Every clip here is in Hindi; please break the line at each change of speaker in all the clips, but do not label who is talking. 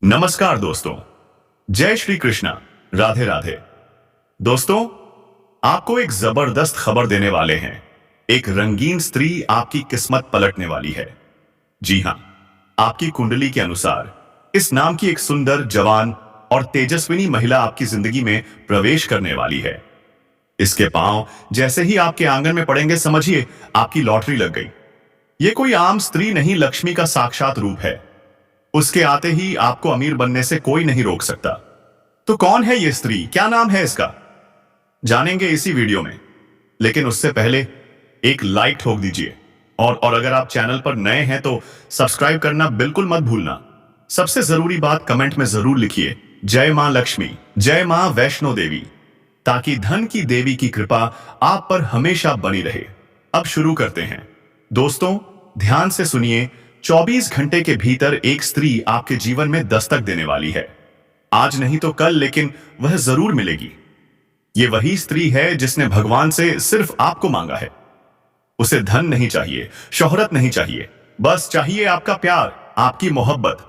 नमस्कार दोस्तों। जय श्री कृष्णा। राधे राधे। दोस्तों, आपको एक जबरदस्त खबर देने वाले हैं। एक रंगीन स्त्री आपकी किस्मत पलटने वाली है। जी हां, आपकी कुंडली के अनुसार इस नाम की एक सुंदर, जवान और तेजस्विनी महिला आपकी जिंदगी में प्रवेश करने वाली है। इसके पांव जैसे ही आपके आंगन में पड़ेंगे, समझिए आपकी लॉटरी लग गई। ये कोई आम स्त्री नहीं, लक्ष्मी का साक्षात रूप है। उसके आते ही आपको अमीर बनने से कोई नहीं रोक सकता। तो कौन है ये स्त्री, क्या नाम है इसका, जानेंगे इसी वीडियो में। लेकिन उससे पहले एक लाइक ठोक दीजिए और अगर आप चैनल पर नए हैं तो सब्सक्राइब करना बिल्कुल मत भूलना। सबसे जरूरी बात, कमेंट में जरूर लिखिए जय मां लक्ष्मी, जय मां वैष्णो देवी, ताकि धन की देवी की कृपा आप पर हमेशा बनी रहे। अब शुरू करते हैं। दोस्तों, ध्यान से सुनिए। 24 घंटे के भीतर एक स्त्री आपके जीवन में दस्तक देने वाली है। आज नहीं तो कल, लेकिन वह जरूर मिलेगी। ये वही स्त्री है जिसने भगवान से सिर्फ आपको मांगा है। उसे धन नहीं चाहिए, शोहरत नहीं चाहिए, बस चाहिए आपका प्यार, आपकी मोहब्बत।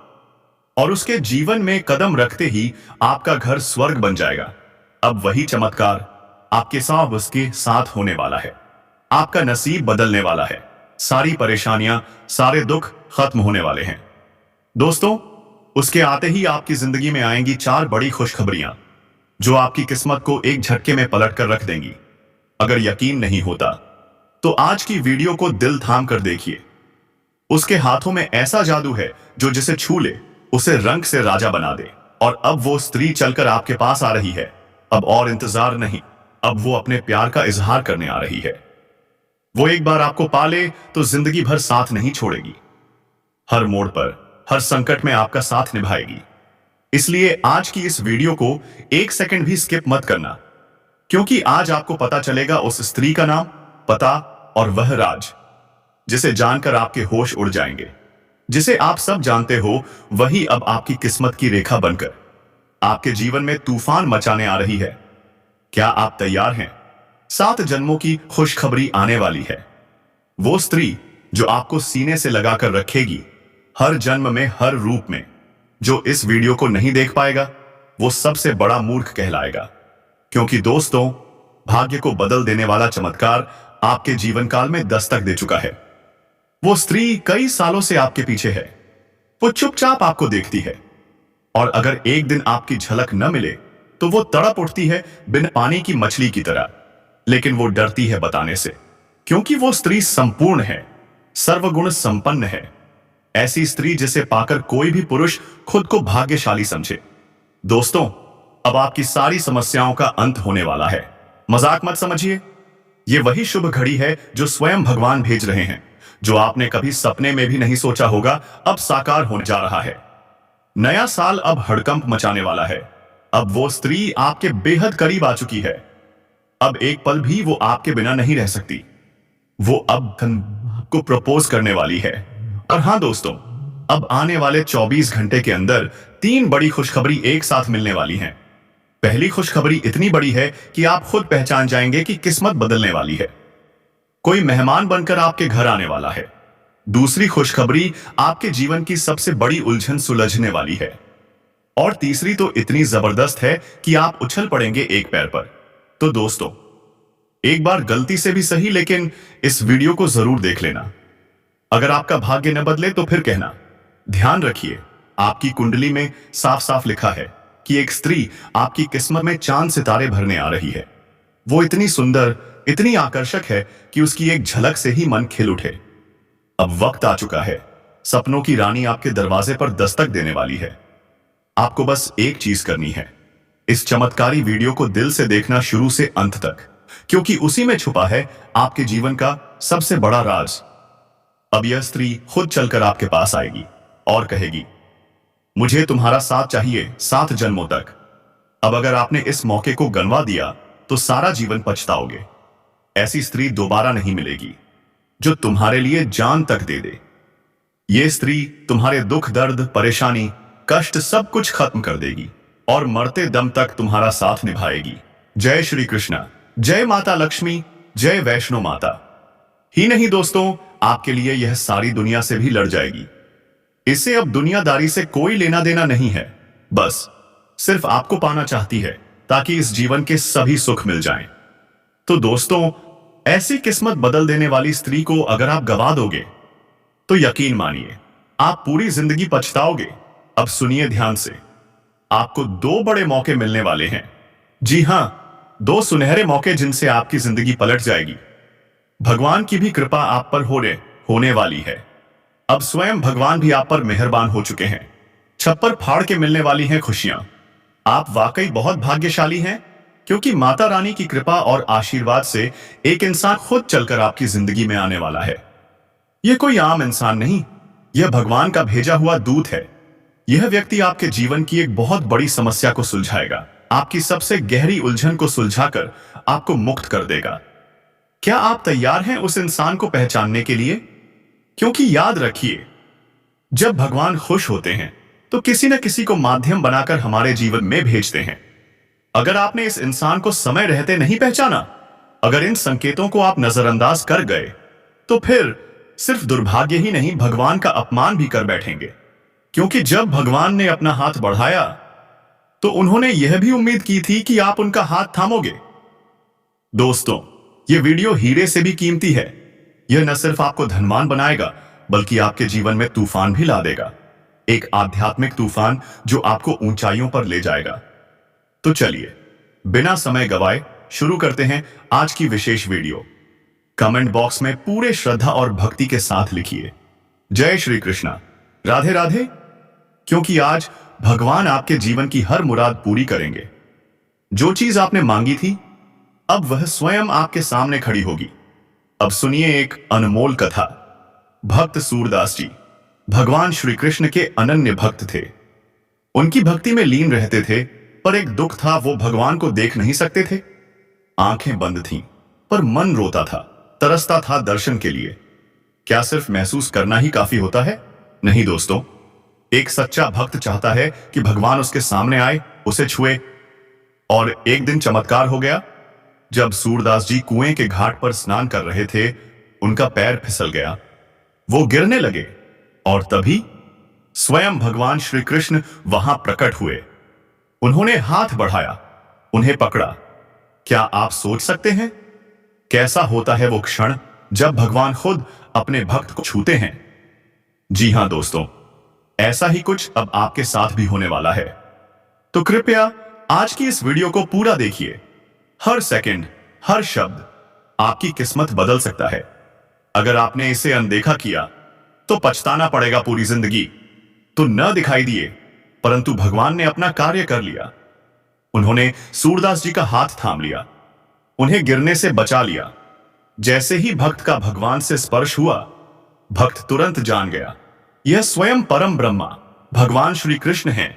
और उसके जीवन में कदम रखते ही आपका घर स्वर्ग बन जाएगा। अब वही चमत्कार आपके साथ उसके साथ होने वाला है। आपका नसीब बदलने वाला है। सारी परेशानियां, सारे दुख खत्म होने वाले हैं। दोस्तों, उसके आते ही आपकी जिंदगी में आएंगी 4 बड़ी खुशखबरियां, जो आपकी किस्मत को एक झटके में पलट कर रख देंगी। अगर यकीन नहीं होता तो आज की वीडियो को दिल थाम कर देखिए। उसके हाथों में ऐसा जादू है जो जिसे छू ले उसे रंग से राजा बना दे। और अब वो स्त्री चलकर आपके पास आ रही है। अब और इंतजार नहीं, अब वो अपने प्यार का इजहार करने आ रही है। वो एक बार आपको पाले तो जिंदगी भर साथ नहीं छोड़ेगी। हर मोड़ पर, हर संकट में आपका साथ निभाएगी। इसलिए आज की इस वीडियो को एक सेकंड भी स्किप मत करना, क्योंकि आज आपको पता चलेगा उस स्त्री का नाम, पता और वह राज जिसे जानकर आपके होश उड़ जाएंगे। जिसे आप सब जानते हो, वही अब आपकी किस्मत की रेखा बनकर आपके जीवन में तूफान मचाने आ रही है। क्या आप तैयार हैं? 7 जन्मों की खुशखबरी आने वाली है। वो स्त्री जो आपको सीने से लगाकर रखेगी, हर जन्म में, हर रूप में। जो इस वीडियो को नहीं देख पाएगा वो सबसे बड़ा मूर्ख कहलाएगा। क्योंकि दोस्तों, भाग्य को बदल देने वाला चमत्कार आपके जीवन काल में दस्तक दे चुका है। वो स्त्री कई सालों से आपके पीछे है। वो चुपचाप आपको देखती है, और अगर एक दिन आपकी झलक न मिले तो वो तड़प उठती है, बिन पानी की मछली की तरह। लेकिन वो डरती है बताने से, क्योंकि वो स्त्री संपूर्ण है, सर्वगुण संपन्न है। ऐसी स्त्री जिसे पाकर कोई भी पुरुष खुद को भाग्यशाली समझे। दोस्तों, अब आपकी सारी समस्याओं का अंत होने वाला है। मजाक मत समझिए। ये वही शुभ घड़ी है जो स्वयं भगवान भेज रहे हैं। जो आपने कभी सपने में भी नहीं सोचा होगा, अब साकार होने जा रहा है। नया साल अब हड़कंप मचाने वाला है। अब वो स्त्री आपके बेहद करीब आ चुकी है। अब एक पल भी वो आपके बिना नहीं रह सकती। वो अब आपको प्रपोज करने वाली है। और हां दोस्तों, अब आने वाले 24 घंटे के अंदर 3 बड़ी खुशखबरी एक साथ मिलने वाली हैं। पहली खुशखबरी इतनी बड़ी है कि आप खुद पहचान जाएंगे कि किस्मत बदलने वाली है। कोई मेहमान बनकर आपके घर आने वाला है। दूसरी खुशखबरी आपके जीवन की सबसे बड़ी उलझन सुलझने वाली है। और तीसरी तो इतनी जबरदस्त है कि आप उछल पड़ेंगे एक पैर पर। तो दोस्तों, एक बार गलती से भी सही, लेकिन इस वीडियो को जरूर देख लेना। अगर आपका भाग्य न बदले तो फिर कहना। ध्यान रखिए, आपकी कुंडली में साफ साफ लिखा है कि एक स्त्री आपकी किस्मत में चांद सितारे भरने आ रही है। वो इतनी सुंदर, इतनी आकर्षक है कि उसकी एक झलक से ही मन खिल उठे। अब वक्त आ चुका है। सपनों की रानी आपके दरवाजे पर दस्तक देने वाली है। आपको बस एक चीज करनी है, इस चमत्कारी वीडियो को दिल से देखना शुरू से अंत तक, क्योंकि उसी में छुपा है आपके जीवन का सबसे बड़ा राज। अब यह स्त्री खुद चलकर आपके पास आएगी और कहेगी, मुझे तुम्हारा साथ चाहिए 7 जन्मों तक। अब अगर आपने इस मौके को गंवा दिया तो सारा जीवन पछताओगे। ऐसी स्त्री दोबारा नहीं मिलेगी जो तुम्हारे लिए जान तक दे दे। यह स्त्री तुम्हारे दुख, दर्द, परेशानी, कष्ट सब कुछ खत्म कर देगी और मरते दम तक तुम्हारा साथ निभाएगी। जय श्री कृष्णा, जय माता लक्ष्मी, जय वैष्णो माता। ही नहीं दोस्तों, आपके लिए यह सारी दुनिया से भी लड़ जाएगी। इसे अब दुनियादारी से कोई लेना देना नहीं है, बस सिर्फ आपको पाना चाहती है ताकि इस जीवन के सभी सुख मिल जाएं। तो दोस्तों, ऐसी किस्मत बदल देने वाली स्त्री को अगर आप गवा दोगे तो यकीन मानिए आप पूरी जिंदगी पछताओगे। अब सुनिए ध्यान से, आपको दो बड़े मौके मिलने वाले हैं। जी हां, दो सुनहरे मौके जिनसे आपकी जिंदगी पलट जाएगी। भगवान की भी कृपा आप पर होने वाली है। अब स्वयं भगवान भी आप पर मेहरबान हो चुके हैं। छप्पर फाड़ के मिलने वाली हैं खुशियां। आप वाकई बहुत भाग्यशाली हैं, क्योंकि माता रानी की कृपा और आशीर्वाद से एक इंसान खुद चलकर आपकी जिंदगी में आने वाला है। यह कोई आम इंसान नहीं, यह भगवान का भेजा हुआ दूत है। यह व्यक्ति आपके जीवन की एक बहुत बड़ी समस्या को सुलझाएगा, आपकी सबसे गहरी उलझन को सुलझाकर आपको मुक्त कर देगा। क्या आप तैयार हैं उस इंसान को पहचानने के लिए? क्योंकि याद रखिए, जब भगवान खुश होते हैं तो किसी न किसी को माध्यम बनाकर हमारे जीवन में भेजते हैं। अगर आपने इस इंसान को समय रहते नहीं पहचाना, अगर इन संकेतों को आप नजरअंदाज कर गए, तो फिर सिर्फ दुर्भाग्य ही नहीं, भगवान का अपमान भी कर बैठेंगे। क्योंकि जब भगवान ने अपना हाथ बढ़ाया तो उन्होंने यह भी उम्मीद की थी कि आप उनका हाथ थामोगे। दोस्तों, यह वीडियो हीरे से भी कीमती है। यह न सिर्फ आपको धनवान बनाएगा, बल्कि आपके जीवन में तूफान भी ला देगा। एक आध्यात्मिक तूफान जो आपको ऊंचाइयों पर ले जाएगा। तो चलिए, बिना समय गवाए शुरू करते हैं आज की विशेष वीडियो। कमेंट बॉक्स में पूरे श्रद्धा और भक्ति के साथ लिखिए, जय श्री कृष्णा, राधे राधे, क्योंकि आज भगवान आपके जीवन की हर मुराद पूरी करेंगे। जो चीज आपने मांगी थी, अब वह स्वयं आपके सामने खड़ी होगी। अब सुनिए एक अनमोल कथा। भक्त सूरदास जी भगवान श्री कृष्ण के अनन्य भक्त थे। उनकी भक्ति में लीन रहते थे, पर एक दुख था, वो भगवान को देख नहीं सकते थे। आंखें बंद थीं, पर मन रोता था, तरसता था दर्शन के लिए। क्या सिर्फ महसूस करना ही काफी होता है? नहीं दोस्तों, एक सच्चा भक्त चाहता है कि भगवान उसके सामने आए, उसे छुए। और एक दिन चमत्कार हो गया। जब सूरदास जी कुएं के घाट पर स्नान कर रहे थे, उनका पैर फिसल गया, वो गिरने लगे, और तभी स्वयं भगवान श्री कृष्ण वहां प्रकट हुए। उन्होंने हाथ बढ़ाया, उन्हें पकड़ा। क्या आप सोच सकते हैं कैसा होता है वो क्षण जब भगवान खुद अपने भक्त को छूते हैं? जी हां दोस्तों, ऐसा ही कुछ अब आपके साथ भी होने वाला है। तो कृपया आज की इस वीडियो को पूरा देखिए। हर सेकंड, हर शब्द आपकी किस्मत बदल सकता है। अगर आपने इसे अनदेखा किया तो पछताना पड़ेगा पूरी जिंदगी। तो न दिखाई दिए, परंतु भगवान ने अपना कार्य कर लिया। उन्होंने सूरदास जी का हाथ थाम लिया, उन्हें गिरने से बचा लिया। जैसे ही भक्त का भगवान से स्पर्श हुआ, भक्त तुरंत जान गया, यह स्वयं परम ब्रह्मा भगवान श्री कृष्ण हैं।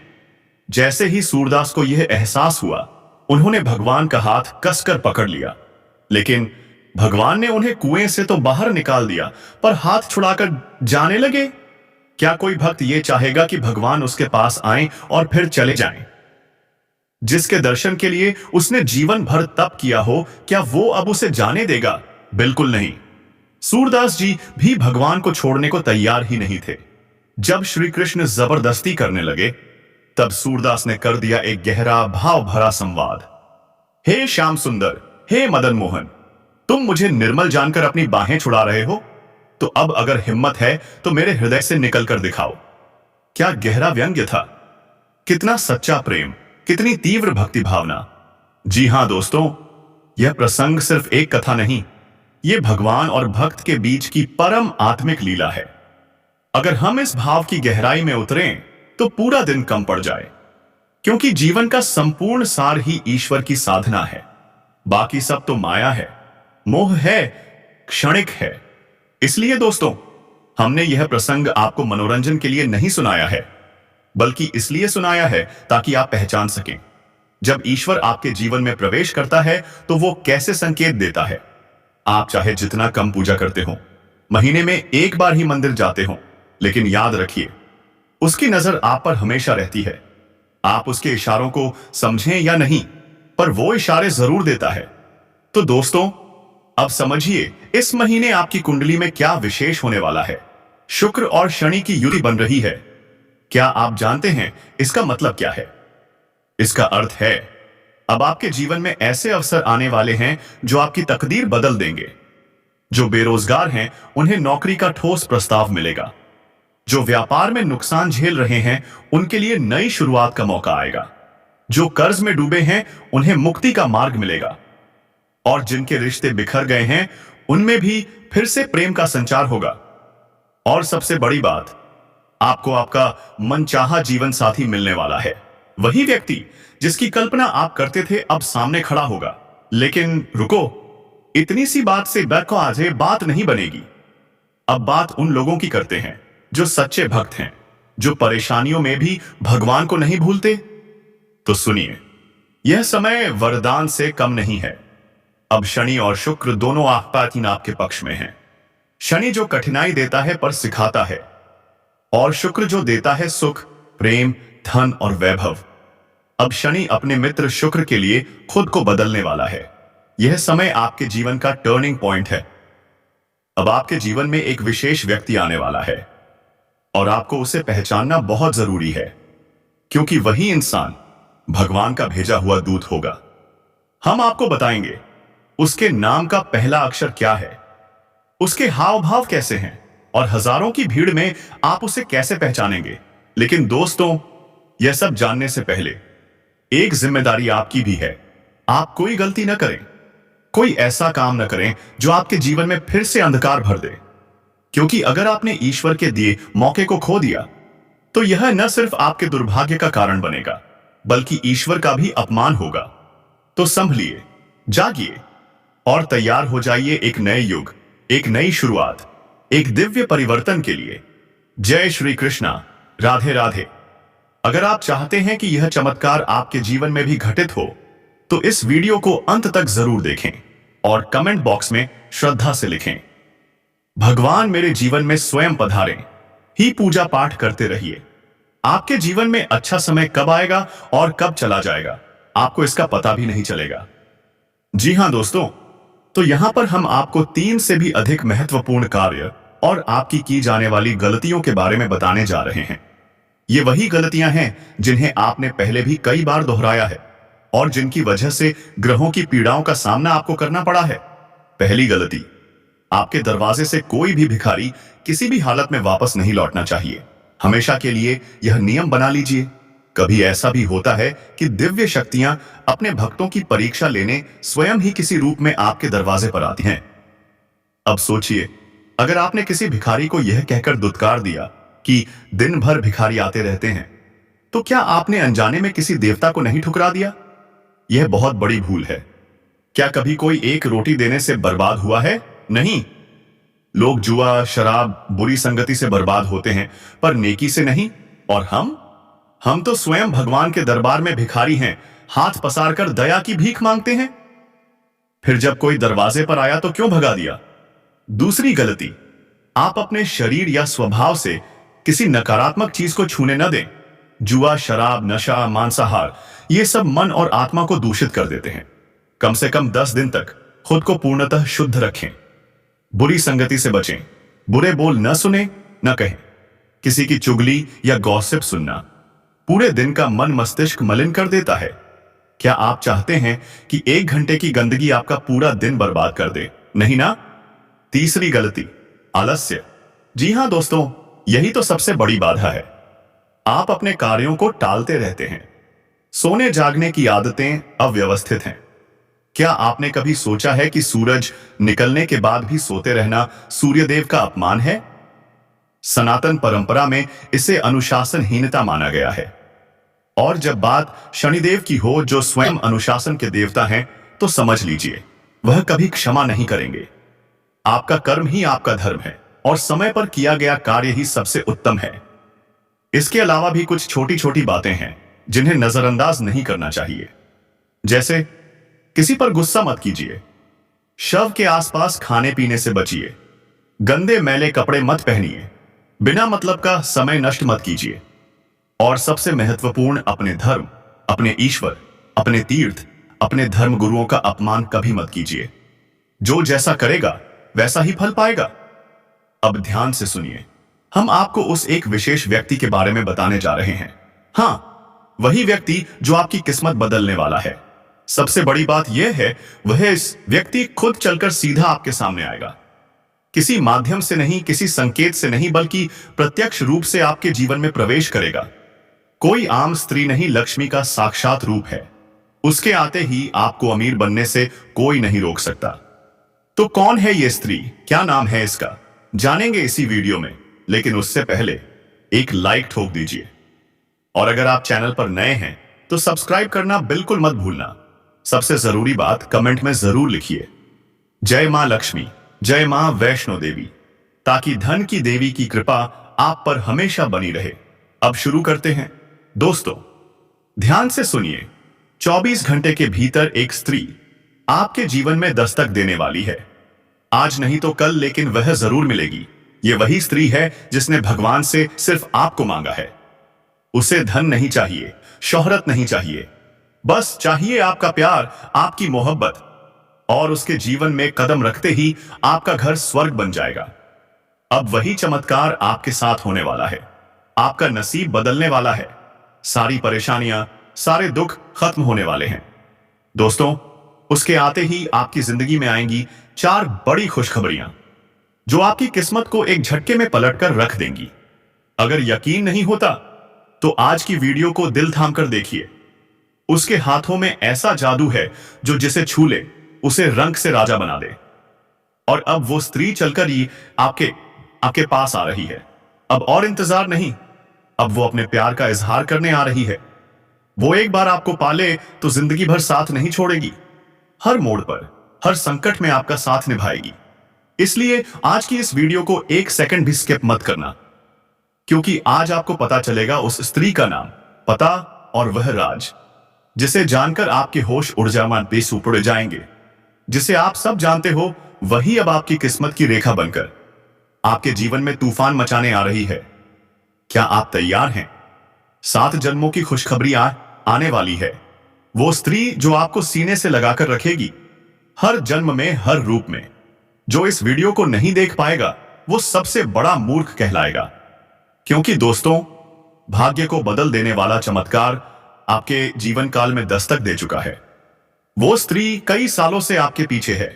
जैसे ही सूरदास को यह एहसास हुआ, उन्होंने भगवान का हाथ कसकर पकड़ लिया। लेकिन भगवान ने उन्हें कुएं से तो बाहर निकाल दिया, पर हाथ छुड़ाकर जाने लगे। क्या कोई भक्त यह चाहेगा कि भगवान उसके पास आएं और फिर चले जाएं? जिसके दर्शन के लिए उसने जीवन भर तप किया हो, क्या वो अब उसे जाने देगा? बिल्कुल नहीं। सूरदास जी भी भगवान को छोड़ने को तैयार ही नहीं थे। जब श्री कृष्ण जबरदस्ती करने लगे, तब सूरदास ने कर दिया एक गहरा भाव भरा संवाद। हे श्याम सुंदर, हे मदन मोहन, तुम मुझे निर्मल जानकर अपनी बाहें छुड़ा रहे हो, तो अब अगर हिम्मत है तो मेरे हृदय से निकल कर दिखाओ। क्या गहरा व्यंग्य था, कितना सच्चा प्रेम, कितनी तीव्र भक्ति भावना। जी हां दोस्तों, यह प्रसंग सिर्फ एक कथा नहीं, यह भगवान और भक्त के बीच की परम आत्मिक लीला है। अगर हम इस भाव की गहराई में उतरें तो पूरा दिन कम पड़ जाए, क्योंकि जीवन का संपूर्ण सार ही ईश्वर की साधना है। बाकी सब तो माया है, मोह है, क्षणिक है। इसलिए दोस्तों, हमने यह प्रसंग आपको मनोरंजन के लिए नहीं सुनाया है, बल्कि इसलिए सुनाया है ताकि आप पहचान सकें, जब ईश्वर आपके जीवन में प्रवेश करता है तो वो कैसे संकेत देता है। आप चाहे जितना कम पूजा करते हो, महीने में एक बार ही मंदिर जाते हो, लेकिन याद रखिए, उसकी नजर आप पर हमेशा रहती है। आप उसके इशारों को समझें या नहीं, पर वो इशारे जरूर देता है। तो दोस्तों, अब समझिए इस महीने आपकी कुंडली में क्या विशेष होने वाला है। शुक्र और शनि की युति बन रही है। क्या आप जानते हैं इसका मतलब क्या है? इसका अर्थ है अब आपके जीवन में ऐसे अवसर आने वाले हैं जो आपकी तकदीर बदल देंगे। जो बेरोजगार हैं उन्हें नौकरी का ठोस प्रस्ताव मिलेगा। जो व्यापार में नुकसान झेल रहे हैं उनके लिए नई शुरुआत का मौका आएगा। जो कर्ज में डूबे हैं उन्हें मुक्ति का मार्ग मिलेगा। और जिनके रिश्ते बिखर गए हैं उनमें भी फिर से प्रेम का संचार होगा। और सबसे बड़ी बात, आपको आपका मनचाहा जीवन साथी मिलने वाला है। वही व्यक्ति जिसकी कल्पना आप करते थे अब सामने खड़ा होगा। लेकिन रुको, इतनी सी बात से बैको आजे बात नहीं बनेगी। अब बात उन लोगों की करते हैं जो सच्चे भक्त हैं, जो परेशानियों में भी भगवान को नहीं भूलते। तो सुनिए, यह समय वरदान से कम नहीं है। अब शनि और शुक्र दोनों आपातीन आपके पक्ष में हैं। शनि जो कठिनाई देता है पर सिखाता है, और शुक्र जो देता है सुख, प्रेम, धन और वैभव। अब शनि अपने मित्र शुक्र के लिए खुद को बदलने वाला है। यह समय आपके जीवन का टर्निंग पॉइंट है। अब आपके जीवन में एक विशेष व्यक्ति आने वाला है और आपको उसे पहचानना बहुत जरूरी है, क्योंकि वही इंसान भगवान का भेजा हुआ दूत होगा। हम आपको बताएंगे उसके नाम का पहला अक्षर क्या है, उसके हाव भाव कैसे हैं और हजारों की भीड़ में आप उसे कैसे पहचानेंगे। लेकिन दोस्तों, यह सब जानने से पहले एक जिम्मेदारी आपकी भी है। आप कोई गलती न करें, कोई ऐसा काम न करें जो आपके जीवन में फिर से अंधकार भर दे। क्योंकि अगर आपने ईश्वर के दिए मौके को खो दिया तो यह न सिर्फ आपके दुर्भाग्य का कारण बनेगा बल्कि ईश्वर का भी अपमान होगा। तो संभलिए, जागिए और तैयार हो जाइए एक नए युग, एक नई शुरुआत, एक दिव्य परिवर्तन के लिए। जय श्री कृष्णा, राधे राधे। अगर आप चाहते हैं कि यह चमत्कार आपके जीवन में भी घटित हो तो इस वीडियो को अंत तक जरूर देखें और कमेंट बॉक्स में श्रद्धा से लिखें, भगवान मेरे जीवन में स्वयं पधारें। ही पूजा पाठ करते रहिए। आपके जीवन में अच्छा समय कब आएगा और कब चला जाएगा आपको इसका पता भी नहीं चलेगा। जी हां दोस्तों, तो यहां पर हम आपको 3 से भी अधिक महत्वपूर्ण कार्य और आपकी की जाने वाली गलतियों के बारे में बताने जा रहे हैं। ये वही गलतियां हैं जिन्हें आपने पहले भी कई बार दोहराया है और जिनकी वजह से ग्रहों की पीड़ाओं का सामना आपको करना पड़ा है। पहली गलती, आपके दरवाजे से कोई भी भिखारी किसी भी हालत में वापस नहीं लौटना चाहिए। हमेशा के लिए यह नियम बना लीजिए। कभी ऐसा भी होता है कि दिव्य शक्तियां अपने भक्तों की परीक्षा लेने स्वयं ही किसी रूप में आपके दरवाजे पर आती हैं। अब सोचिए, अगर आपने किसी भिखारी को यह कहकर दुत्कार दिया कि दिन भर भिखारी आते रहते हैं, तो क्या आपने अनजाने में किसी देवता को नहीं ठुकरा दिया? यह बहुत बड़ी भूल है। क्या कभी कोई एक रोटी देने से बर्बाद हुआ है? नहीं। लोग जुआ, शराब, बुरी संगति से बर्बाद होते हैं पर नेकी से नहीं। और हम तो स्वयं भगवान के दरबार में भिखारी हैं, हाथ पसार कर दया की भीख मांगते हैं। फिर जब कोई दरवाजे पर आया तो क्यों भगा दिया? दूसरी गलती, आप अपने शरीर या स्वभाव से किसी नकारात्मक चीज को छूने न दें। जुआ, शराब, नशा, मांसाहार, ये सब मन और आत्मा को दूषित कर देते हैं। कम से कम 10 दिन तक खुद को पूर्णतः शुद्ध रखें। बुरी संगति से बचें। बुरे बोल न सुने, न कहें। किसी की चुगली या गॉसिप सुनना पूरे दिन का मन मस्तिष्क मलिन कर देता है। क्या आप चाहते हैं कि 1 घंटे की गंदगी आपका पूरा दिन बर्बाद कर दे? नहीं ना। तीसरी गलती, आलस्य। जी हां दोस्तों, यही तो सबसे बड़ी बाधा है। आप अपने कार्यों को टालते रहते हैं। सोने जागने की आदतें अव्यवस्थित हैं। क्या आपने कभी सोचा है कि सूरज निकलने के बाद भी सोते रहना सूर्यदेव का अपमान है? सनातन परंपरा में इसे अनुशासनहीनता माना गया है। और जब बात शनिदेव की हो, जो स्वयं अनुशासन के देवता हैं, तो समझ लीजिए वह कभी क्षमा नहीं करेंगे। आपका कर्म ही आपका धर्म है और समय पर किया गया कार्य ही सबसे उत्तम है। इसके अलावा भी कुछ छोटी छोटी बातें हैं जिन्हें नजरअंदाज नहीं करना चाहिए। जैसे किसी पर गुस्सा मत कीजिए, शव के आसपास खाने पीने से बचिए, गंदे मैले कपड़े मत पहनिए, बिना मतलब का समय नष्ट मत कीजिए, और सबसे महत्वपूर्ण, अपने धर्म, अपने ईश्वर, अपने तीर्थ, अपने धर्म गुरुओं का अपमान कभी मत कीजिए। जो जैसा करेगा वैसा ही फल पाएगा। अब ध्यान से सुनिए, हम आपको उस एक विशेष व्यक्ति के बारे में बताने जा रहे हैं। हाँ, वही व्यक्ति जो आपकी किस्मत बदलने वाला है। सबसे बड़ी बात यह है, वह इस व्यक्ति खुद चलकर सीधा आपके सामने आएगा। किसी माध्यम से नहीं, किसी संकेत से नहीं, बल्कि प्रत्यक्ष रूप से आपके जीवन में प्रवेश करेगा। कोई आम स्त्री नहीं, लक्ष्मी का साक्षात रूप है। उसके आते ही आपको अमीर बनने से कोई नहीं रोक सकता। तो कौन है ये स्त्री, क्या नाम है इसका, जानेंगे इसी वीडियो में। लेकिन उससे पहले एक लाइक ठोक दीजिए, और अगर आप चैनल पर नए हैं तो सब्सक्राइब करना बिल्कुल मत भूलना। सबसे जरूरी बात कमेंट में जरूर लिखिए, जय मां लक्ष्मी, जय मां वैष्णो देवी, ताकि धन की देवी की कृपा आप पर हमेशा बनी रहे। अब शुरू करते हैं। दोस्तों, ध्यान से सुनिए। 24 घंटे के भीतर एक स्त्री आपके जीवन में दस्तक देने वाली है। आज नहीं तो कल, लेकिन वह जरूर मिलेगी। ये वही स्त्री है जिसने भगवान से सिर्फ आपको मांगा है। उसे धन नहीं चाहिए, शोहरत नहीं चाहिए, बस चाहिए आपका प्यार, आपकी मोहब्बत, और उसके जीवन में कदम रखते ही आपका घर स्वर्ग बन जाएगा। अब वही चमत्कार आपके साथ होने वाला है। आपका नसीब बदलने वाला है। सारी परेशानियां, सारे दुख खत्म होने वाले हैं। दोस्तों, उसके आते ही आपकी जिंदगी में आएंगी 4 बड़ी खुशखबरियां, जो आपकी किस्मत को एक झटके में पलटकर रख देंगी। अगर यकीन नहीं होता तो आज की वीडियो को दिल थाम कर देखिए। उसके हाथों में ऐसा जादू है जो जिसे छू ले उसे रंग से राजा बना दे। और अब वो स्त्री चलकर ही आपके पास आ रही है। अब और इंतजार नहीं, अब वो अपने प्यार का इजहार करने आ रही है। वो एक बार आपको पाले तो जिंदगी भर साथ नहीं छोड़ेगी। हर मोड़ पर, हर संकट में आपका साथ निभाएगी। इसलिए आज की इस वीडियो को 1 सेकंड भी स्किप मत करना, क्योंकि आज आपको पता चलेगा उस स्त्री का नाम, पता और वह राज, जिसे जानकर आपके होश ऊर्जावान बेसुध उड़ जाएंगे। जिसे आप सब जानते हो, वही अब आपकी किस्मत की रेखा बनकर आपके जीवन में तूफान मचाने आ रही है। क्या आप तैयार हैं? 7 जन्मों की खुशखबरी आने वाली है। वो स्त्री जो आपको सीने से लगाकर रखेगी, हर जन्म में, हर रूप में। जो इस वीडियो को नहीं देख पाएगा वो सबसे बड़ा मूर्ख कहलाएगा। क्योंकि दोस्तों, भाग्य को बदल देने वाला चमत्कार आपके जीवन काल में दस्तक दे चुका है। वो स्त्री कई सालों से आपके पीछे है।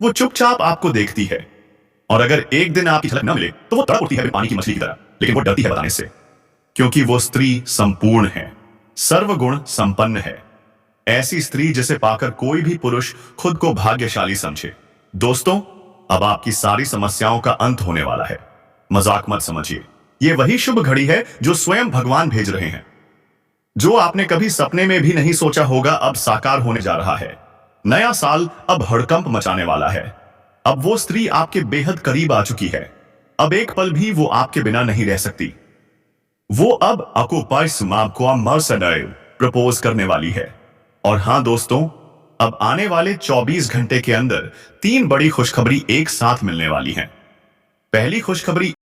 वो चुपचाप आपको देखती है, और अगर एक दिन आपकी झलक न मिले तो वो तड़प उठती है पानी की मछली की तरह, लेकिन वो डरती है बताने से। क्योंकि वो स्त्री संपूर्ण है, सर्वगुण संपन्न है। ऐसी स्त्री जिसे पाकर कोई भी पुरुष खुद को भाग्यशाली समझे। दोस्तों, अब आपकी सारी समस्याओं का अंत होने वाला है। मजाक मत समझिए, ये वही शुभ घड़ी है जो स्वयं भगवान भेज रहे हैं। जो आपने कभी सपने में भी नहीं सोचा होगा, अब साकार होने जा रहा है। नया साल अब हड़कंप मचाने वाला है। अब वो स्त्री आपके बेहद करीब आ चुकी है। अब एक पल भी वो आपके बिना नहीं रह सकती। वो अब आपको प्रपोज करने वाली है। और हां दोस्तों, अब आने वाले 24 घंटे के अंदर 3 बड़ी खुशखबरी एक साथ मिलने वाली हैं। पहली खुशखबरी